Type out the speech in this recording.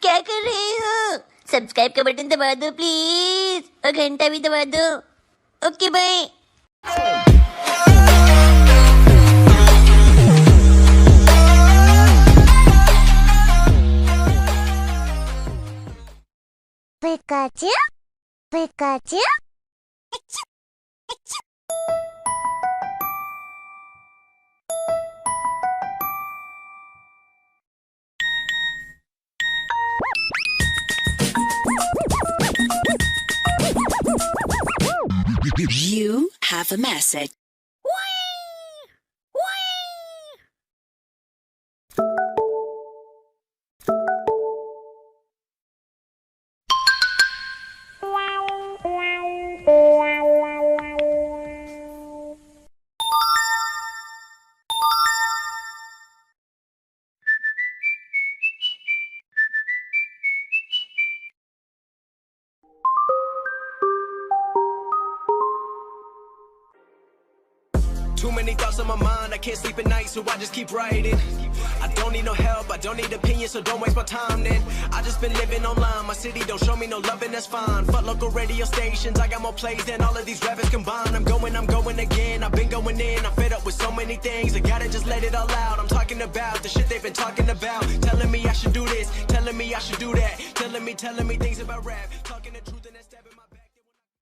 क्या कर रहे हो? सब्सक्राइब का बटन दबा दो प्लीज, और घंटा भी दबा दो। Okay bye. Pikachu, Pikachu. You have a message. Too many thoughts on my mind, I can't sleep at night, so I just keep writing. I don't need no help, I don't need opinions, so don't waste my time then. I just been living online, my city don't show me no love and that's fine. Fuck local radio stations, I got more plays than all of these rappers combined. I'm going again, I've been going in, I'm fed up with so many things, I gotta just let it all out. I'm talking about the shit they've been talking about, telling me I should do this, telling me I should do that, telling me things about rap, talking the truth and that